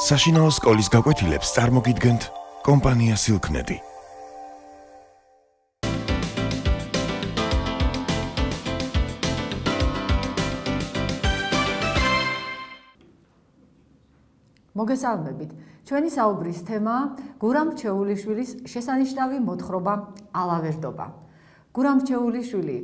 საშინაო სკოლის გაკვეთილებს წარმოგიდგენთ კომპანია Silknet. მოგესალმებით. ჩვენი საუბრის თემაა გურამ რჩეულიშვილის შესანიშნავი მოთხრობა ალავერდობა. გურამ რჩეულიშვილი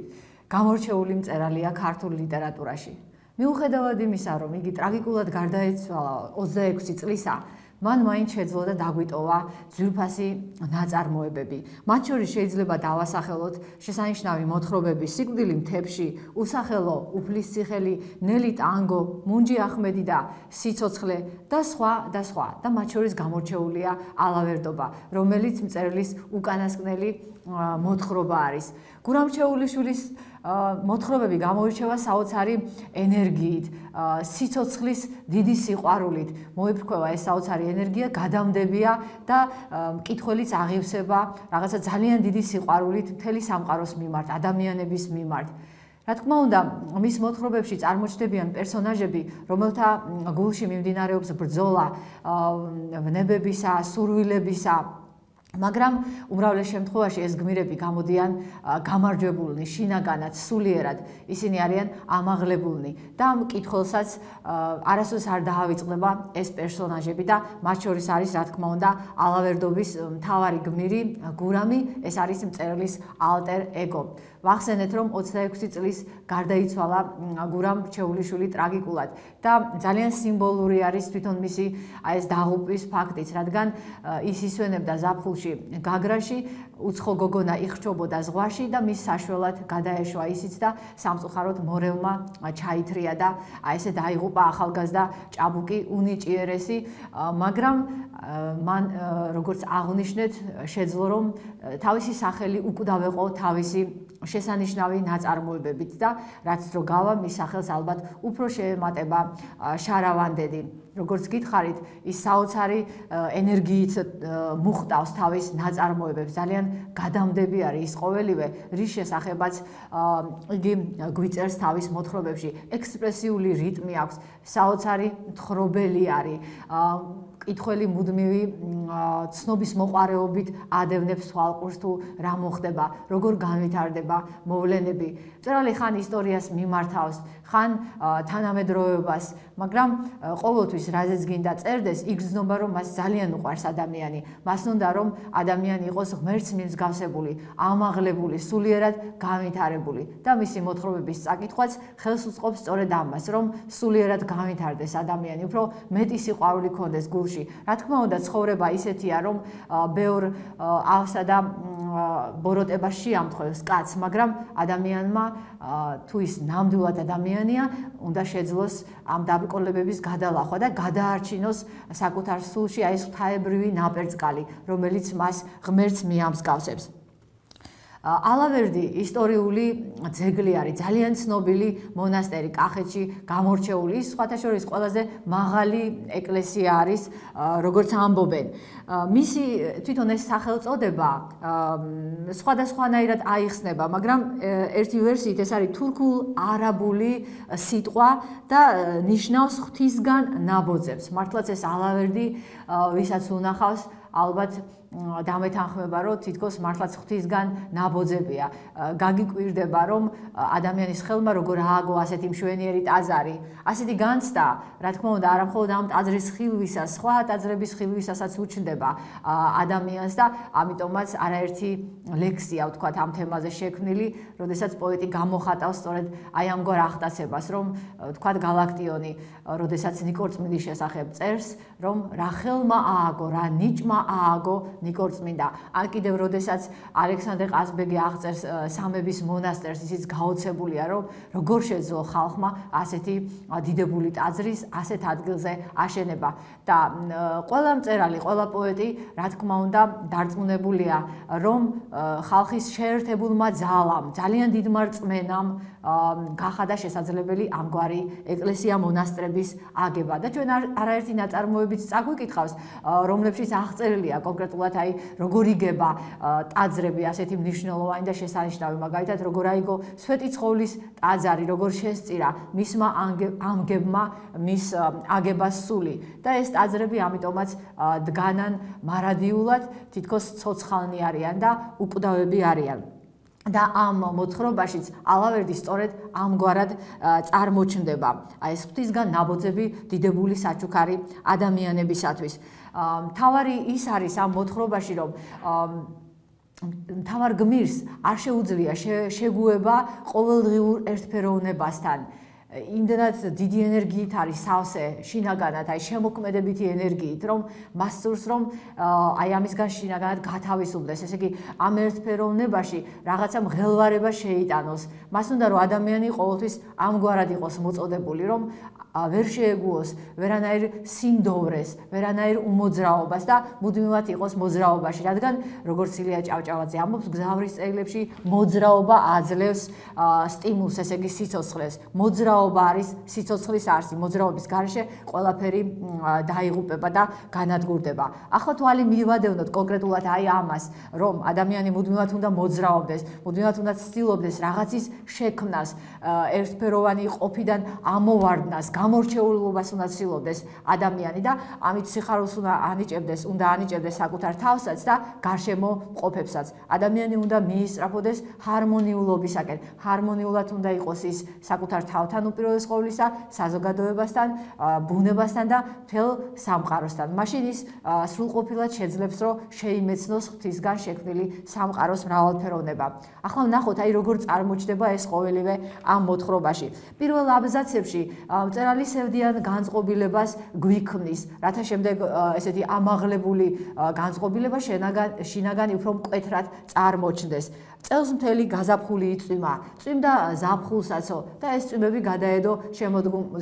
გამორჩეული მწერალია ქართულ ლიტერატურაში. მიუხედავად იმისა, რომ იგი ტრაგიკულად გარდაეცვალა 26 წლისა, მან მაინც შეძლო და დაგვიტოვა ძვირფასი ნაწარმოებები. მათ შორის შეიძლება დავასახელოთ შესანიშნავი მოთხრობები სიკვდილი მთებში, უსახელო უფლისციხელი, ნელი ტანგო, მუნჯი ახმედი და სიცოცხლე და სხვა და სხვა. და მათ შორის გამორჩეულია ალავერდობა, რომელიც მწერლის უკანასკნელი მოთხრობა არის. გურამ რჩეულიშვილის მოთხრობები გამოირჩევა საოცარი ენერგიით, სიცოცხლის დიდი სიყვარულით. მოიფრქვევა ეს საოცარი ენერგია, გადამდებია და მკითხველიც აღივსება რაღაცა ძალიან დიდი სიყვარულით მთელი სამყაროს მიმართ, ადამიანების მიმართ. რა თქმა უნდა, მის მოთხრობებში წარმოჩნდებიან პერსონაჟები, რომელთა გულში მიმდინარეობს ბრძოლა ვნებებისა, სურვილებისა, მაგრამ უმრავლეს შემთხვევაში ეს გმირები გამოდიან გამარჯვებულნი, შინაგანად, სულიერად. ისინი არიან ამაღლებულნი და მკითხველსაც არასდროს არ დაავიწყდება ეს პერსონაჟები და მათ შორის არის, რა თქმა უნდა, ალავერდობის მთავარი გმირი გურამი, ეს არის მწერლის ალტერ ეგო. ვახსენეთ, რომ 26 წლის გარდაიცვალა გურამ რჩეულიშვილი ტრაგიკულად და ძალიან სიმბოლური არის თვითონ მისი ეს დაღუპვის ფაქტიც, რადგან ის ისვენებდა ზაფხულში გაგრაში, უცხო გოგონა იხრჩობოდა ზღვაში და მის საშველად გადაეშვა ისიც და სამწუხაროდ მორევმა ჩაითრია და ესე დაიღუპა ახალგაზრდა ჭაბუკი უნიჭიერესი, მაგრამ მან როგორც აღნიშნეთ, შეძლო რომ თავისი სახელი უკვდავეყო თავისი შესანიშნავი ნაწარმოებებით და რაც დრო გავა მის სახელს ალბათ უფრო შეემატება შარავანდედი. როგორც გითხარით, ის საოცარი ენერგიით მუხტავს თავის ნაწარმოებებს, ძალიან გადამდები არის ის ყოველივე, რის შესახებაც იგი გვიწერს თავის მოთხრობებში. ექსპრესიული რიტმი აქვს, საოცარი თხრობელი არის. მკითხველი მუდმივი ცნობის მოყარეობით ადევნებს თვალყურს თუ რა მოხდება, როგორ განვითარდება მოვლენები. მწერალი ხან ისტორიას მიმართავს, ხან თანამედროვეობას, მაგრამ ყოველთვის რაზეც გინდა წერდეს, იგრძნობა რომ მას ძალიან უყვარს ადამიანი. მას უნდა რომ ადამიანი იყოს ღმერთს მიმსგავსებული, ამაღლებული, სულიერად განვითარებული და მისი მოთხრობების წაკითხვაც ხელს უწყობს სწორედ ამას, რომ სულიერად განვითარდეს ადამიანი, უფრო მეტი სიყვარული ქონდეს გულში. რა თქმა უნდა, ცხოვრება ისეთია, რომ ბევრ ავსა და ბოროტებას შეამთხვევს კაცს, მაგრამ ადამიანმა თუ ის ნამდვილად ადამიანია, უნდა შეძლოს ამ დაბრკოლებების გადალახვა და გადაარჩინოს საკუთარ სულში ეს ღვთაებრივი ნაპერწკალი, რომელიც მას ღმერთს მიამსგავსებს. ალავერდი ისტორიული ძეგლი არის, ძალიან ცნობილი მონასტერი კახეთში გამორჩეული, ის სხვათა შორის ყველაზე მაღალი ეკლესია არის, როგორც ამბობენ. მისი თვითონ ეს სახელწოდება სხვადასხვანაირად აიხსნება, მაგრამ ერთი ვერსიით ეს არის თურქულ-არაბული სიტყვა და ნიშნავს ღვთისგან ნაბოძებს. მართლაც ეს ალავერდი, ვისაც უნახავს, ალბათ დამეთანხმება, რომ თითქოს მართლაც ღვთისგან ნაბოძებია. გაგიკვირდება, რომ ადამიანის ხელმა როგორ ააგო ასეთი მშვენიერი ტაძარი. ასეთი განცდა, რა თქმა უნდა, არა მხოლოდ ამ ტაძრის ხილვისას, სხვა ტაძრების ხილვისასაც უჩნდება ადამიანს და ამიტომაც არაერთი ლექსია, ვთქვათ, ამ თემაზე შექმნილი, როდესაც პოეტი გამოხატავს სწორედ აი ამგვარ აღტაცებას, რომ ვთქვათ, გალაქტიონი, როდესაც ნიკორწმინდის შესახებ წერს, რომ რა ხელმა ააგო, რა ნიჭმა ააგო ნიკორწმინდა. ან კიდევ როდესაც ალექსანდრე ყაზბეგი აღწერს სამების მონასტერს, ისიც გაოცებულია, რომ როგორ შეძლო ხალხმა ასეთი დიდებული ტაძრის ასეთ ადგილზე აშენება. და ყველა მწერალი, ყველა პოეტი, რა თქმა უნდა, დარწმუნებულია, რომ ხალხის შეერთებულმა ძალამ, ძალიან დიდმა რწმენამ გახადა შესაძლებელი ამგვარი ეკლესია მონასტრების აგება. და ჩვენ არაერთი ნაწარმოებიც წაგვიკითხავს, რომლებშიც აღწერილია კონკრეტულად კონკრეტულად აი როგორ იგება ტაძრები ასეთი მნიშვნელოვანი და შესანიშნავი, მაგალითად როგორ აიგო სვეტიცხოვლის ტაძარი, როგორ შესწირა მისმა ამგებმა მის აგებას სული და ეს ტაძრები ამიტომაც დგანან მარადიულად, თითქოს ცოცხალნი არიან და უკვდავები არიან. და ამ მოთხრობაშიც ალავერდი სწორედ ამგვარად წარმოჩნდება. აი ეს ღვთისგან ნაბოძები დიდებული საჩუქარი ადამიანებისათვის. მთავარი ის არის ამ მოთხრობაში, რომ მთავარ გმირს არ შეუძლია შეგუება ყოველდღიურ ერთფეროვნებასთან. იმდენად დიდი ენერგიით არის სავსე შინაგანად, აი შემოქმედებითი ენერგიით, რომ მას სურს, რომ აი ამისგან შინაგანად გათავისუფლდეს. ესე იგი, ამ ერთფეროვნებაში რაღაცა მღელვარება შეიტანოს. მას უნდა რომ ადამიანი ყოველთვის ამგვარად იყოს მოწოდებული, რომ ვერ შეეგუოს ვერანაირ სიმდოვრეს, ვერანაირ უმოძრაობას და მუდმივად იყოს მოძრაობაში, რადგან როგორც ილია ჭავჭავაძე ამბობს, გზავრის წელებში მოძრაობა აძლევს სტიმულს, ესე იგი სიცოცხლეს. მოძრაობა არის სიცოცხლის არსი, მოძრაობის გარეშე ყველაფერი დაიღუპება და განადგურდება. ახლა თვალი მივადევნოთ კონკრეტულად აი ამას, რომ ადამიანი მუდმივად უნდა მოძრაობდეს, მუდმივად უნდა ცდილობდეს რაღაცის შექმნას, ერთფეროვანი ყოფიდან ამოვარდნას, გამორჩეულობას უნდა ცდილობდეს ადამიანი და ამით სიხარულს უნდა ანიჭებდეს საკუთარ თავსაც და გარშემო მყოფებსაც. ადამიანი უნდა მიისწრაფოდეს ჰარმონიულობისაკენ, ჰარმონიულად უნდა იყოს ის საკუთარ თავთან უპირველეს ყოვლისა, საზოგადოებასთან, ბუნებასთან და მთელ სამყაროსთან. მაშინ ის სრულყოფილად შეძლებს, რომ შეიმეცნოს ღვთისგან შექმნილი სამყაროს მრავალფეროვნება. ახლა ვნახოთ, აი როგორ წარმოჩნდება ეს ყოველივე ამ მოთხრობაში. პირველ აბზაცებში მწერალი სევდიან განწყობილებას გვიქმნის, რათა შემდეგ ესეთი ამაღლებული განწყობილება შინაგანი უფრო მკვეთრად წარმოჩნდეს. წელს მთელი გაზაფხული იწვიმა, წვიმდა ზაფხულსაცო და ეს წვიმები გადაედო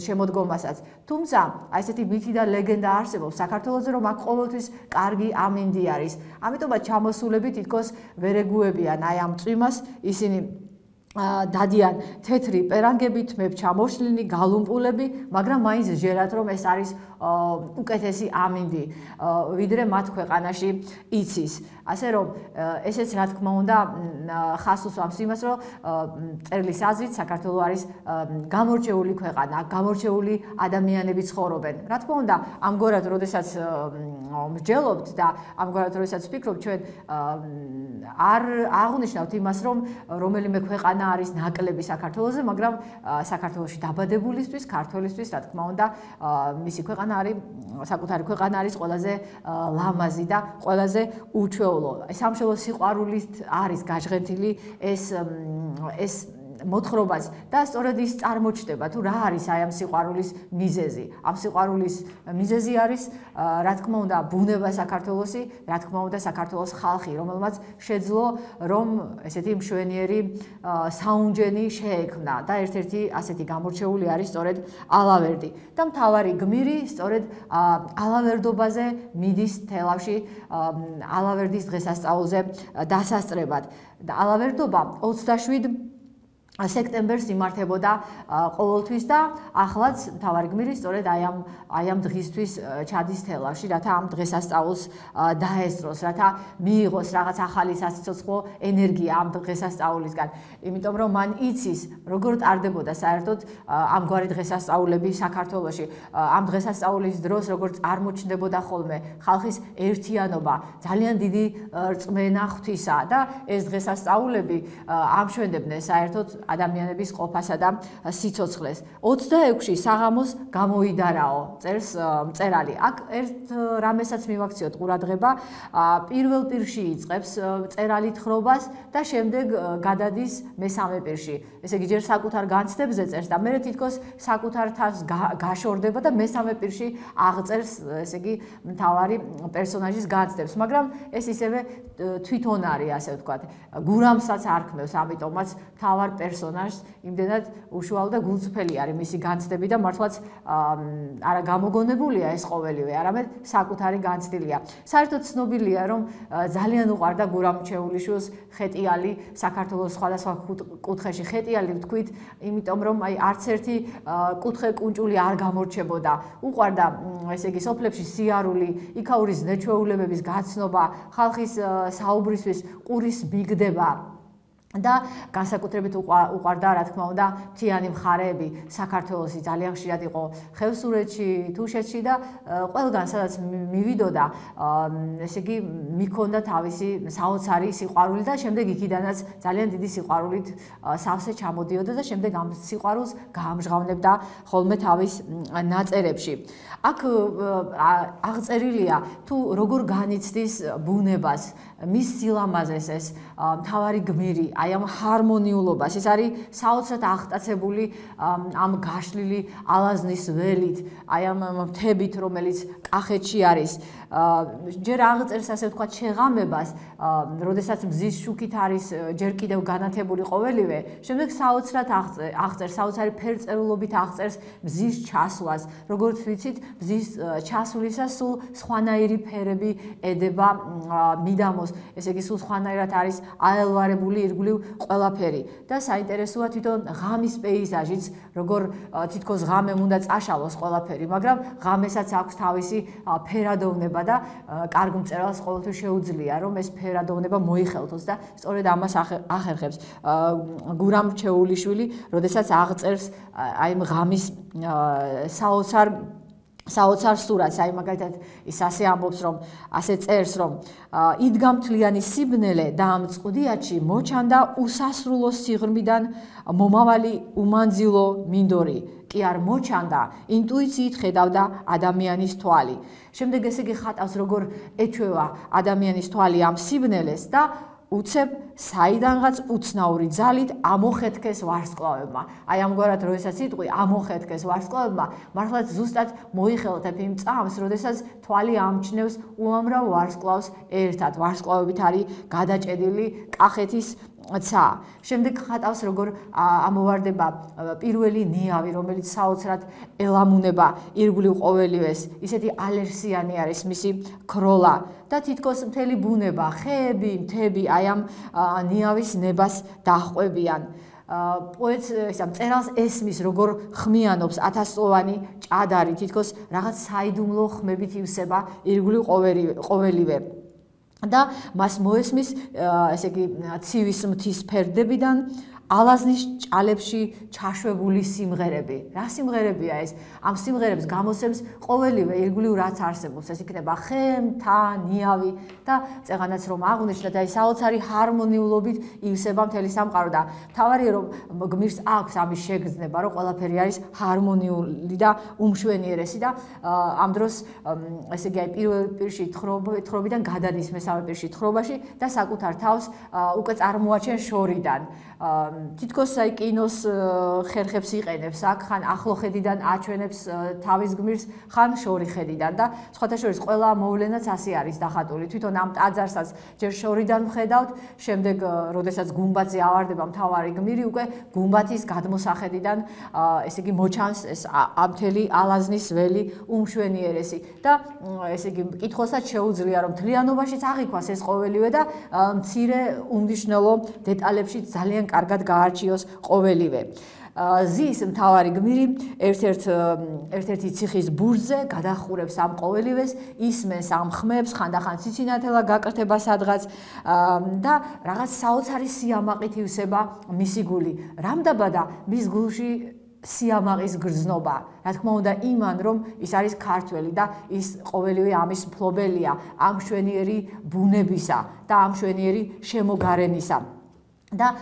შემოდგომასაც. თუმცა, აი ესეთი მითი და ლეგენდა არსებობს საქართველოზე, რომ აქ ყოველთვის კარგი ამინდი არის. ამიტომაც ჩამოსულები თითქოს ვერ ეგუებიან აი ამ წვიმას, ისინი დადიან თეთრი პერანგებით, მებ ჩამოშლილი გალუმპულები, მაგრამ მაინც ჟერათ, რომ ეს არის უკეთესი ამინდი, ვიდრე მათ ქვეყანაში იცის. ასე რომ ესეც რა თქმა უნდა ხას უსვამს იმას, რომ მწერლის აზრით საქართველო არის გამორჩეული ქვეყანა, გამორჩეული ადამიანები ცხოვრობენ. რა თქმა უნდა, ამგვარად როდესაც მსჯელობთ და ამგვარად როდესაც ვფიქრობთ, ჩვენ არ აღნიშნავთ იმას, რომ რომელიმე ქვეყანა არის ნაკლები საქართველოზე, მაგრამ საქართველოში დაბადებულისთვის, ქართველისთვის, რა თქმა უნდა, მისი ქვეყანა არის, საკუთარი ქვეყანა არის ყველაზე ლამაზი და ყველაზე უჩვეულო. სამშობლო სიყვარულით არის გაჟღენთილი ეს მოთხრობას და სწორედ ის წარმოჩნდება, თუ რა არის აი ამ სიყვარულის მიზეზი. ამ სიყვარულის მიზეზი არის, რა თქმა უნდა, ბუნება საქართველოსი, რა თქმა უნდა, საქართველოს ხალხი, რომელმაც შეძლო, რომ ესეთი მშვენიერი საუნჯენი შეექმნა და ერთ-ერთი ასეთი გამორჩეული არის სწორედ ალავერდი. და მთავარი გმირი სწორედ ალავერდობაზე მიდის თელავში ალავერდის დღესასწაულზე დასასწრებად. და ალავერდობა 27 სექტემბერს იმართებოდა ყოველთვის და ახლაც მთავარი გმირი სწორედ აი ამ დღისთვის ჩადის თელავში, რათა ამ დღესასწაულს დაესწროს, რათა მიიღოს რაღაც ახალი სასიცოცხლო ენერგია ამ დღესასწაულისგან. იმიტომ რომ მან იცის, როგორ ტარდებოდა საერთოდ ამგვარი დღესასწაულები საქართველოში. ამ დღესასწაულის დროს როგორ წარმოჩნდებოდა ხოლმე ხალხის ერთიანობა, ძალიან დიდი რწმენა ღვთისა და ეს დღესასწაულები ამშვენდებდნენ საერთოდ ადამიანების ყოფასა და სიცოცხლეს. 26-ში საღამოს გამოიდარაო, წერს მწერალი. აქ ერთ რამესაც მივაქციოთ ყურადღება, პირველ პირში იწყებს მწერალი თხრობას და შემდეგ გადადის მესამე პირში. ესე იგი, ჯერ საკუთარ განცდებზე წერს და მერე თითქოს საკუთარ თავს გაშორდება და მესამე პირში აღწერს, ესე იგი, მთავარი პერსონაჟის განცდებს, მაგრამ ეს ისევე თვითონ არის, ასე ვთქვათ, გურამსაც არქმევს, ამიტომაც მთავარ პერსონაჟს, იმდენად უშუალო და გულწრფელი არის მისი განცდები და მართლაც არა გამოგონებულია ეს ყოველივე, არამედ საკუთარი განცდილია. საერთოდ ცნობილია, რომ ძალიან უყვარდა გურამ ჩეულიშვილს ხეტიალი, საქართველოს სხვადასხვა კუთხეში ხეტიალი ვთქვით, იმიტომ რომ აი არც ერთი კუთხე კუნჭული არ გამორჩებოდა. უყვარდა ესე იგი სოფლებში სიარული, იქაური ზნეჩვეულებების გაცნობა, ხალხის საუბრისთვის ყურის მიგდება. და განსაკუთრებით უყვარდა, რა თქმა უნდა, მთიანი მხარეები, საქართველოსი ძალიან ხშირად იყო ხევსურეთში, თუშეთში და ყველგან სადაც მივიდოდა, ესე იგი მიქონდა თავისი საოცარი სიყვარული და შემდეგ იქიდანაც ძალიან დიდი სიყვარულით სავსე ჩამოდიოდა და შემდეგ ამ სიყვარულს გაამჟღავნებდა ხოლმე თავის ნაწერებში. აქ აღწერილია თუ როგორ განიცდის ბუნებას, მის სილამაზეს ეს მთავარი გმირი, აი ამ ჰარმონიულობას, ეს არის საოცრად აღტაცებული ამ გაშლილი ალაზნის ველით, აი ამ მთებით, რომელიც კახეთში არის. ჯერ აღწერს ასე ვთქვათ შეღამებას, როდესაც მზის შუქით არის ჯერ კიდევ განათებული ყოველივე, შემდეგ საოცრად აღწერს, საოცარი ფერწერულობით აღწერს მზის ჩასვლას, როგორც ვიცით, მზის ჩასვლისას სულ სხვანაირი ფერები ედება მიდამოს, ესე იგი სულ სხვანაირად არის აელვარებული ირგვლივ ყველაფერი და საინტერესოა თვითონ ღამის პეიზაჟიც, როგორ თითქოს ღამემ უნდა წაშალოს ყველაფერი, მაგრამ ღამესაც აქვს თავისი ფერადოვნება და კარგ მწერალს ყოველთვის შეუძლია, რომ ეს ფერადოვნება მოიხელთოს და სწორედ ამას ახერხებს გურამ ჩეულიშვილი, როდესაც აღწერს აი ღამის საოცარ სურათს, აი მაგალითად ის ასე ამბობს, რომ ასე წერს, რომ იდგა მთლიანი სიბნელე და ამ წყუდიათში მოჩანდა უსასრულო სიღრმიდან მომავალი უმანძილო მინდორი. კი არ მოჩანდა, ინტუიციით ხედავდა ადამიანის თვალი. შემდეგ ესე იგი ხატავს, როგორ ეჩვევა ადამიანის თვალი ამ სიბნელეს და უცებ საიდანღაც უცნაური ძალით ამოხეთქეს ვარსკვლავებმა. აი ამგვარად როდესაც იტყვი ამოხეთქეს ვარსკვლავებმა, მართლაც ზუსტად მოიხელთებ იმ წამს, როდესაც თვალი ამჩნევს უამრავ ვარსკვლავს ერთად. ვარსკვლავებით არის გადაჭედილი კახეთის ცა. შემდეგ ხატავს, როგორ ამოვარდება პირველი ნიავი, რომელიც საოცრად ელამუნება ირგვლივ ყოველივეს, ისეთი ალერსიანი არის მისი ქროლა და თითქოს მთელი ბუნება, ხეები, მთები აი ამ ნიავის ნებას დაჰყვებიან. პოეტს მწერალს ესმის, როგორ ხმიანობს ათასწლოვანი ჭადარი, თითქოს რაღაც საიდუმლო ხმებით ივსება ირგვლივ ყოველივე. და მას მოესმის, ესე იგი, ცივის მთის ფერდებიდან ალაზნის ჭალებში ჩაშვებული სიმღერები. რა სიმღერებია ეს? ამ სიმღერებს გამოსცემს ყოველივე ირგვლივ რაც არსებობს. ეს იქნება ხე, მთა, ნიავი და წეღანაც რომ აღვნიშნოთ, აი საოცარი ჰარმონიულობით ივსება მთელი სამყარო და მთავარია რომ გმირს აქვს ამის შეგრძნება, რომ ყველაფერი არის ჰარმონიული და უმშვენიერესი და ამ დროს ესე იგი აი პირველ პირში თხრობიდან გადადის მესამე პირში თხრობაში და საკუთარ თავს უკვე წარმოაჩენს შორიდან. თითქოს აი კინოს ხერხებს იყენებს აქ, ხან ახლო ხედიდან აჩვენებს თავის გმირს, ხან შორი ხედიდან და სხვათა შორის ყველა მოვლენაც ასე არის დახატული. თვითონ ამ ტაძარსაც ჯერ შორიდან ვხედავთ, შემდეგ როდესაც გუმბათზე ავარდება მთავარი გმირი, უკვე გუმბათის გადმოსახედიდან ესე იგი მოჩანს ეს ამთელი ალაზნის ველი უმშვენიერესი და ესე იგი მკითხველსაც შეუძლია რომ მთლიანობაშიც აღიქვას ეს ყოველივე და მცირე უმნიშვნელო დეტალებში ძალიან კარგად გაარჩიოს ყოველივე. ზის მთავარი გმირი ერთ-ერთი ციხის ბურჯზე გადახურებს ამ ყოველივეს, ისმენს ამ ხმებს, ხანდახან ციცინათელა გაკრთება სადღაც და რაღაც საოცარი სიამაყით ივსება მისი გული. რამდაბადა მის გულში სიამაყის გრძნობა, რა თქმა უნდა იმან, რომ ის არის ქართველი და ის ყოველივე ამის მფლობელია, ამ მშვენიერი ბუნებისა და ამ მშვენიერი შემოგარენისა. და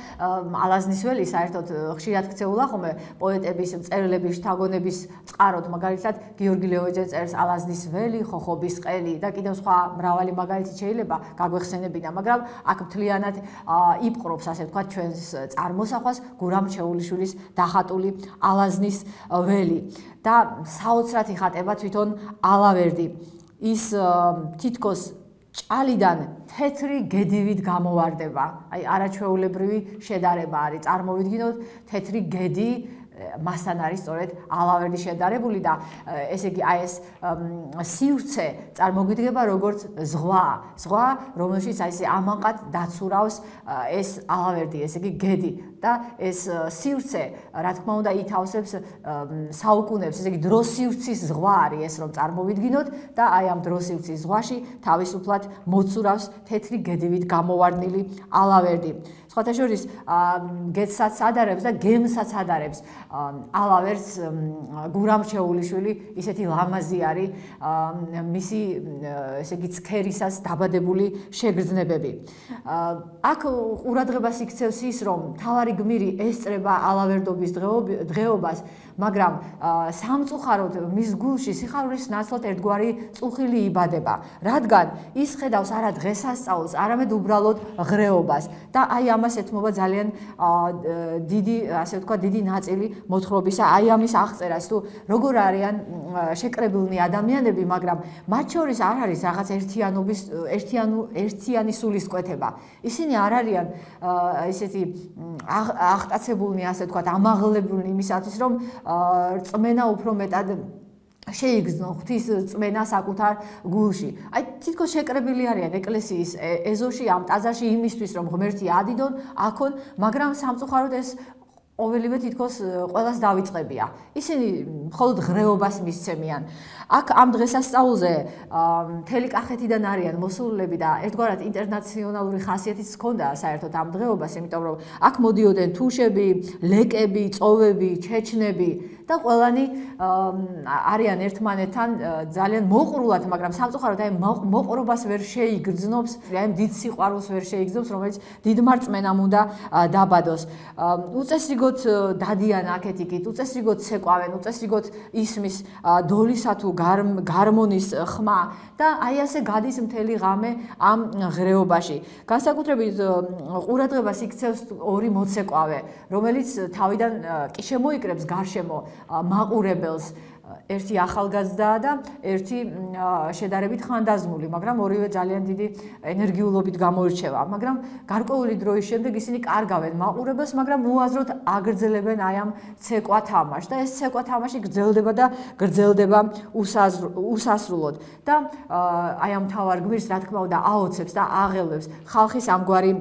ალაზნის ველი საერთოდ ხშირად ქცეულა ხოლმე პოეტების, მწერლების, შთაგონების წყაროდ, მაგალითად გიორგი ლეოიძე წერს ალაზნის ველი, ხოხობის ყელი და კიდევ სხვა მრავალი მაგალითი შეიძლება გაგვეხსენებინა, მაგრამ აქ მთლიანად იპყრობს, ასე ვთქვათ, ჩვენს წარმოსახვას გურამ ჩეულიშვილის დახატული ალაზნის ველი და საოცრად იხატება თვითონ ალავერდი. ის თითქოს ჭალიდან თეთრი გედივით გამოვარდება. აი არაჩვეულებრივი შედარება არის. წარმოვიდგინოთ თეთრი გედი მასთან არის სწორედ ალავერდი შედარებული და ესე იგი აი ეს სივრცე წარმოგვიდგება როგორც ზღვა, რომელშიც აი ესე ამაყად დაცურავს ეს ალავერდი, ესე იგი გედი და ეს სივრცე, რა თქმა უნდა, ითავსებს საუკუნეებს, ესე იგი დროს სივრცის ზღვა არის ეს, რომ წარმოვიდგინოთ და აი ამ დროს სივრცის ზღვაში თავისუფლად მოცურავს თეთრი გედივით გამოვარდნილი ალავერდი. სხვათა შორის გედსაც ადარებს და გემსაც ადარებს ალავერდს გურამ ჩეულიშვილი, ისეთი ლამაზი არის მისი ესე იგი ცქერისას დაბადებული შეგრძნებები. აქ ყურადღებას იქცევს ის, რომ მთავარი გმირი ესწრება ალავერდობის დღეობას, მაგრამ სამწუხაროდ მის გულში სიხარულის ნაცვლად ერთგვარი წუხილი იბადება, რადგან ის ხედავს არა დღესასწაულს, არამედ უბრალოდ ღრეობას და აი ამას ეთმობა ძალიან დიდი, ასე ვთქვათ, დიდი ნაწილი მოთხრობისა, აი ამის აღწერას, თუ როგორ არიან შეკრებილნი ადამიანები, მაგრამ მათ შორის არ არის რაღაც ერთიანი სულისკვეთება. ისინი არ არიან ესეთი აღტაცებულნი, ასე ვთქვათ, ამაღლებულნი იმისათვის, რომ რწმენა უფრო მეტად შეიგრძნო ღვთის რწმენა საკუთარ გულში. აი თითქოს შეკრებილი არიან ეკლესიის ეზოში, ამ ტაძარში იმისთვის, რომ ღმერთი ადიდონ, აქონ, მაგრამ სამწუხაროდ ეს ყოველივე თითქოს ყველას დავიწყებია. ისინი მხოლოდ ღრეობას მისცემიან. აქ ამ დღესასწაულზე მთელი კახეთიდან არიან მოსულები და ერთგვარად ინტერნაციონალური ხასიათიც ჰქონდა საერთოდ ამ დღეობას, იმიტომ რომ აქ მოდიოდნენ თუშები, ლეკები, წოვები, ჩეჩნები და ყველანი არიან ერთმანეთთან ძალიან მოყრულად, მაგრამ სამწუხაროდ აი მოყრობას ვერ შეიგრძნობს, აი დიდ სიყვარულს ვერ შეიგრძნობს, რომელიც დიდმა რწმენამ უნდა დაბადოს. უწესრიგოდ დადიან აქეთ-იქით, უწესრიგოდ ცეკვავენ, უწესრიგოდ ისმის დოლისა თუ გარმონის ხმა და აი ასე გადის მთელი ღამე ამ ღრეობაში. განსაკუთრებით ყურადღებას იქცევს ორი მოცეკვავე, რომელიც თავიდან კი შემოიკრებს გარშემო მაყურებელს. ერთი ახალგაზრდაა და ერთი შედარებით ხანდაზმული, მაგრამ ორივე ძალიან დიდი ენერგიულობით გამოირჩევა. მაგრამ გარკვეული დროის შემდეგ ისინი კარგავენ მაყურებელს, მაგრამ უაზროდ აგრძელებენ აი ამ ცეკვა თამაშს და ეს ცეკვა თამაში გრძელდება და გრძელდება უსასრულოდ. და აი ამ მთავარ გმირს, რა თქმა უნდა, აოცებს და აღელვებს ხალხის ამგვარი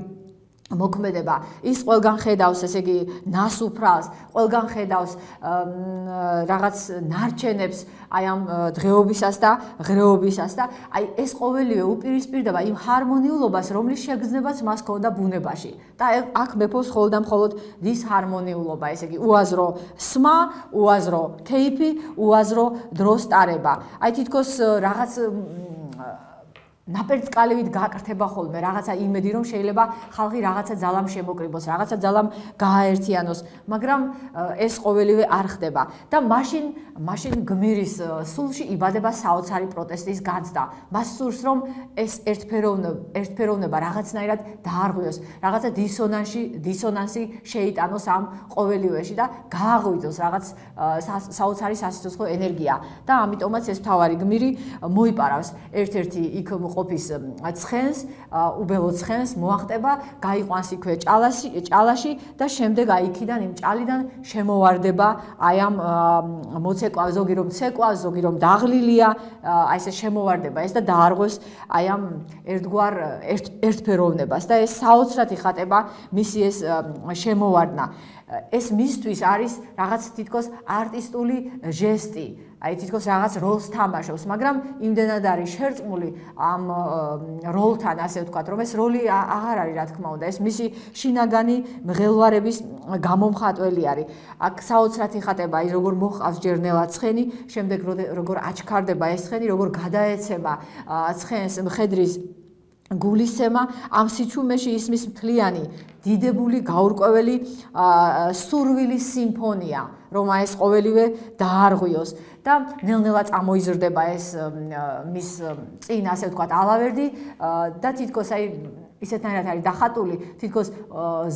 მოქმედება. ის ყველგან ხედავს, ესე იგი, ნასუფრას, ყველგან ხედავს რაღაც ნარჩენებს აი ამ დღეობისას და ღრეობისას და აი ეს ყოველივე უპირისპირდება იმ ჰარმონიულობას, რომლის შეგრძნებაც მას ჰქონდა ბუნებაში. და აქ მეფობს მხოლოდ და მხოლოდ დისჰარმონიულობა, ესე იგი, უაზრო სმა, უაზრო кейფი, უაზრო დროს ტარება. აი თითქოს რაღაც ნაპერწკალივით გაკრთება ხოლმე რაღაცა იმედი, რომ შეიძლება ხალხი რაღაცა ძალამ შემოკრიბოს, რაღაცა ძალამ გააერთიანოს, მაგრამ ეს ყოველივე არ ხდება და მაშინ გმირის სულში იბადება საოცარი პროტესტის განცდა. მას სურს, რომ ეს ერთფეროვნება რაღაცნაირად დაარღვიოს, რაღაცა დისონანსი შეიტანოს ამ ყოველივეში და გააღვიძოს რაღაც საოცარი სასიცოცხლო ენერგია და ამიტომაც ეს მთავარი გმირი მოიპარავს ერთ-ერთი იქ ყოფის ცხენს, უბელო ცხენს მოახტება, გაიყვანს იქვე ჭალაში და შემდეგ აი იქიდან იმ ჭალიდან შემოვარდება აი ამ მოცეკვა, ზოგი რომ ცეკვა, ზოგი რომ დაღლილია, აი ესე შემოვარდება ეს და დაარღვევს აი ამ ერთგვარ ერთფეროვნებას და ეს საოცრად იხატება მისი ეს შემოვარდნა. ეს მისთვის არის რაღაც თითქოს არტისტული ჟესტი. აი თითქოს რაღაც როლს თამაშობს, მაგრამ იმდენად არის შერწყმული ამ როლთან, ასე ვთქვათ, რომ ეს როლი აღარ არის, რა თქმა უნდა, ეს მისი შინაგანი მღელვარების გამომხატველი არის. აქ საოცრად იხატება ის, როგორ მოჰყავს ჯერნელა ცხენი, შემდეგ როგორ აჩქარდება ეს ცხენი, როგორ გადაეცემა ცხენს მხედრის გულისცემა, ამ სიჩუმეში ისმის მთლიანი დიდებული გაურკვეველი სურვილის სიმფონია, რომ ეს ყოველივე დაარღვიოს და ნელ-ნელა წამოიზრდება ეს მის წინ ასე ვთქვათ ალავერდი და თითქოს აი ისეთნაირად არის დახატული, თითქოს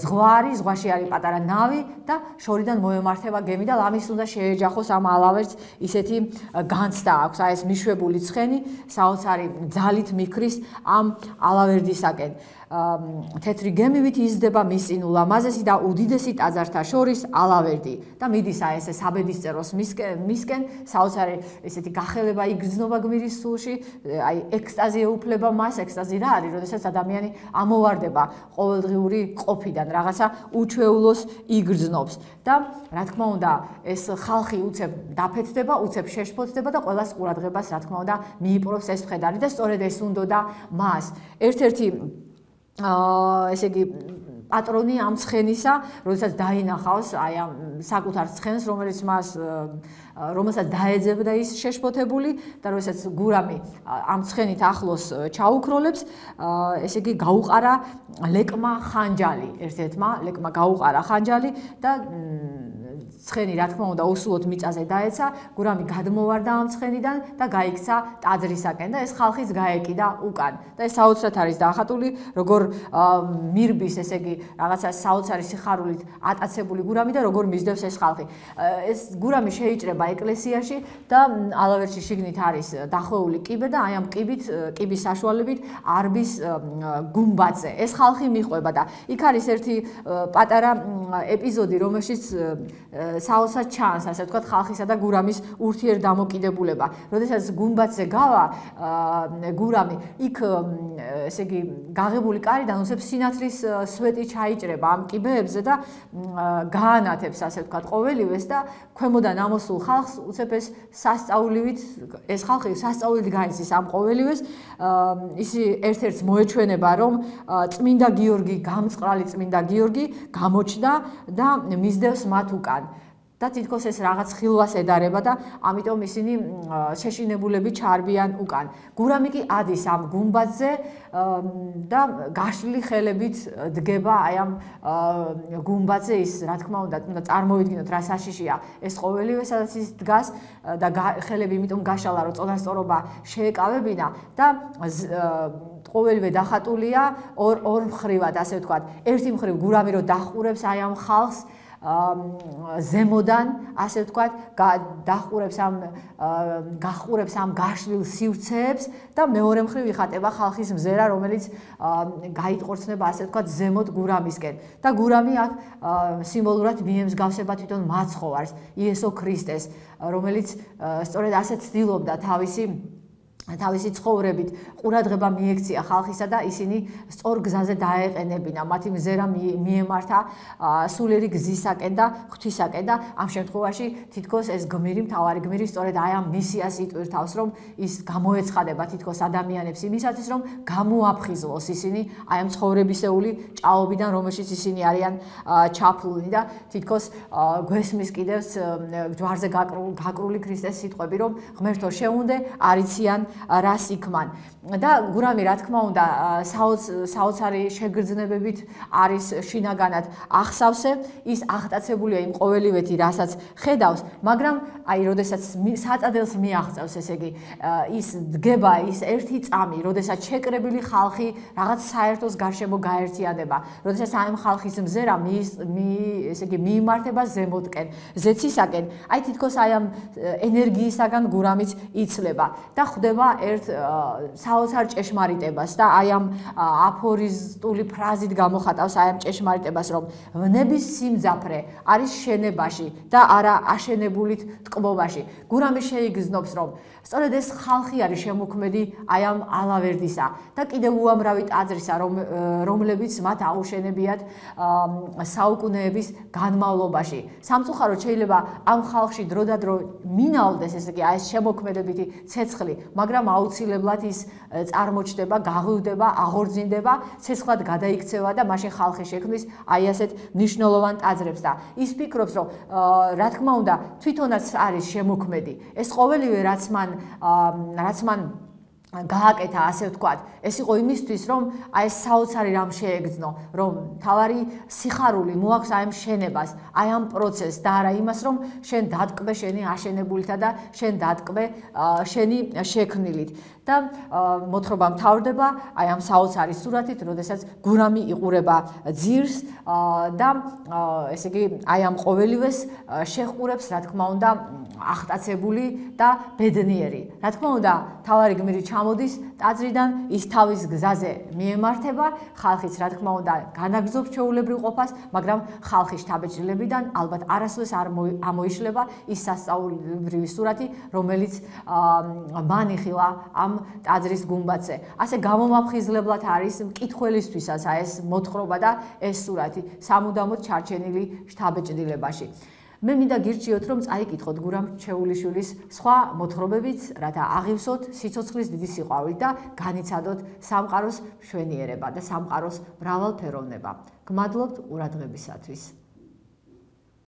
ზღვაში არის პატარა ნავი და შორიდან მოემართება გემი და ლამის უნდა შეეჯახოს ამ ალავერდს ისეთი განცდა აქვს, აი ეს მიშვებული ცხენი საოცარი ძალით მიქრის ამ ალავერდისაკენ. თეთრი გემივით იზრდება მის წინ ულამაზესი და უდიდესი ტაძართა შორის ალავერდი და მიდის აი ესე საბედისწეროს მისკენ საოცარი ესეთი გახელება იგრძნობა გმირის სულში, აი ექსტაზი ეუფლება მას, ექსტაზი რა არის, როდესაც ადამიანი ამოვარდება ყოველდღიური ყოფიდან, რაღაცა უჩვეულოს იგრძნობს და რა თქმა უნდა ეს ხალხი უცებ დაფეთდება, უცებ შეშფოთდება და ყველას ყურადღებას რა თქმა უნდა მიიპყრობს ეს მხედარი და სწორედ ეს უნდოდა მას. ერთ-ერთი ესე იგი პატრონი ამ ცხენისა, როდესაც დაინახავს აი ამ საკუთარ ცხენს, რომელსაც დაეძებდა ის შეშფოთებული და როდესაც გურამი ამ ცხენით ახლოს ჩაუქროლებს, ესე იგი გაუყარა ლეკმა ხანჯალი, ერთ-ერთმა ლეკმა გაუყარა ხანჯალი და ცხენი რა თქმა უნდა უსულოდ მიწაზე დაეცა, გურამი გადმოვარდა ამ ცხენიდან და გაიქცა ტაძრისაკენ და ეს ხალხიც გაეკიდა უკან. და ეს საოცრად არის დახატული, როგორ მირბის, ესე იგი, რაღაცა საოცარი სიხარულით ატაცებული გურამი და როგორ მისდევს ეს ხალხი. ეს გურამი შეიჭრება ეკლესიაში და ალავერდში შიგნით არის დახვეული კიბე და აი ამ კიბის საშუალებით არბის გუმბათზე ეს ხალხი მიყვება და იქ არის ერთი პატარა ეპიზოდი, რომელშიც საოცრად ჩანს, ასე ვთქვათ, ხალხისა და გურამის ურთიერთდამოკიდებულება. როდესაც გუმბათზე გავა გურამი, იქ ესე იგი გაღებული კარიდან უცებ სინათლის სვეტი ჩაიჭრება ამ კიბეებზე და გაანათებს, ასე ვთქვათ, ყოველივეს და ქვემოდან ამოსულ ხალხს უცებ ეს სასწაულივით, ეს ხალხი სასწაულით გაიცის ამ ყოველივეს. ის ერთ-ერთს მოეჩვენება, რომ წმინდა გიორგი, გამწყრალი წმინდა გიორგი გამოჩნდა და მისდევს მათ უკან. და თითქოს ეს რაღაც ხილვას ედარება და ამიტომ ისინი შეშინებულები ჩარბიან უკან. გურამი კი ადის ამ გუმბათზე და გაშლილი ხელებით დგება აი ამ გუმბათზე ის რა თქმა უნდა წარმოვიდგინოთ რა საშიშია ეს ყოველივე სადაც ის დგას და ხელები იმიტომ გაშალა რომ წონასწორობა შეეკავებინა და ყოველივე დახატულია ორ მხრივად ასე ვთქვათ. ერთი მხრივ გურამი რო დახურებს აი ამ ხალხს ზემოდან, ასე ვთქვათ, გახურებს ამ გაშლილ სივრცეებს და მეორე მხრივ იხატება ხალხის მზერა, რომელიც გაიტყორცნება, ასე ვთქვათ, ზემოთ გურამისკენ. და გურამი აქ სიმბოლურად მიემსგავსება თვითონ მაცხოვარს, იესო ქრისტეს, რომელიც სწორედ ასე ცდილობდა თავისი ცხოვრებით ყურადღება მიექცია ხალხისა და ისინი სწორ გზაზე დაეყენებინა, მათი მზერა მიემართა სულიერი გზისაკენ და ღვთისაკენ და ამ შემთხვევაში თითქოს ეს გმირი, მთავარი გმირი სწორედ აი ამ მისიას იტვირთავს, რომ ის გამოეცხადება თითქოს ადამიანებს იმისათვის, რომ გამოაფხიზლოს ისინი აი ამ ცხოვრებისეული ჭაობიდან, რომელშიც ისინი არიან ჩაფლული და თითქოს გვესმის კიდევ ჯვარზე გაკრული ქრისტეს სიტყვები, რომ ღმერთო შეუნდე არიციან რას იქმან. და გურამი რა თქმა უნდა საოცარი შეგრძნებებით არის შინაგანად ახსავსე, ის აღტაცებულია იმ ყოველივეთი, რასაც ხედავს, მაგრამ აი როდესაც საწადელს მიაღწევს, ესე იგი, ის დგება ის ერთი წამი, როდესაც შეკრებილი ხალხი რაღაც საერთოს გარშემო გაერთიანება, როდესაც აი ამ ხალხის მზერა ესე იგი მიიმართება ზემოთკენ, ზეცისაკენ, აი თითქოს აი ამ ენერგიისაგან გურამიც იცლება და ხვდება ერთ საოცარ ჭეშმარიტებას და აი ამ აფორისტული ფრაზით გამოხატავს აი ამ ჭეშმარიტებას, რომ ვნების სიმძაფრე არის შენებაში და არა აშენებულით ტკბობაში. გურამი შეიგრძნობს, რომ სწორედ ეს ხალხი არის შემოქმედი აი ამ ალავერდისა და კიდევ უამრავი ტაძრისა, რომლებიც მათ აუშენებიათ საუკუნეების განმავლობაში. სამწუხაროდ შეიძლება ამ ხალხში დრო და დრო მინაოლდეს, ესე იგი, აი ეს შემოქმედებითი ცეცხლი, მაგრამ აუცილებლად ის წარმოჩდება, გაღვივდება, აღორძინდება, ცეცხლად გადაიქცევა და მაშინ ხალხი შექმნის აი ასეთ მნიშვნელოვან ტაძრებს და ის ფიქრობს, რომ რა თქმა უნდა, თვითონაც არის შემოქმედი. ეს ყოველივე რაც მან გააკეთა, ასე ვთქვათ, ეს იყო იმისთვის, რომ აი ეს საოცარი რამ შეეგრძნო, რომ თავარი სიხარული მოაქვს აი ამ შენებას, აი ამ პროცესს და არა იმას, რომ შენ დატკბე შენი აშენებულითა და შენ დატკბე შენი შექმნილით. და მოთხრობა მთავრდება აი ამ საოცარი სურათით, როდესაც გურამი იყურება ძირს და ესე იგი აი ამ ყოველივეს შეჰყურებს, რა თქმა უნდა, ახტაცებული და ბედნიერი. რა თქმა უნდა, თავარი გმირი ჩამოდის ტაძრიდან, ის თავის გზაზე მიემართება, ხალხიც რა თქმა უნდა განაგრძობს ჩვეულებრივ ყოფას, მაგრამ ხალხის შთაბეჭდილებიდან ალბათ არასოდეს არ ამოიშლება ის სასწაულებრივი სურათი, რომელიც მან იხილა ამ ტაძრის გუმბათზე. ასე გამომაფხიზლებლად არის მკითხველისთვისაც ეს მოთხრობა და ეს სურათი სამუდამოდ ჩარჩენილი შთაბეჭდილებაში. მე მინდა გირჩიოთ, რომ წაიკითხოთ გურამ ჩეულიშვილის სხვა მოთხრობებიც, რათა აღივსოთ სიცოცხლის დიდი სიყვარულით და განიცადოთ სამყაროს მშვენიერება და სამყაროს მრავალფეროვნება. გმადლობთ ყურადღებისათვის.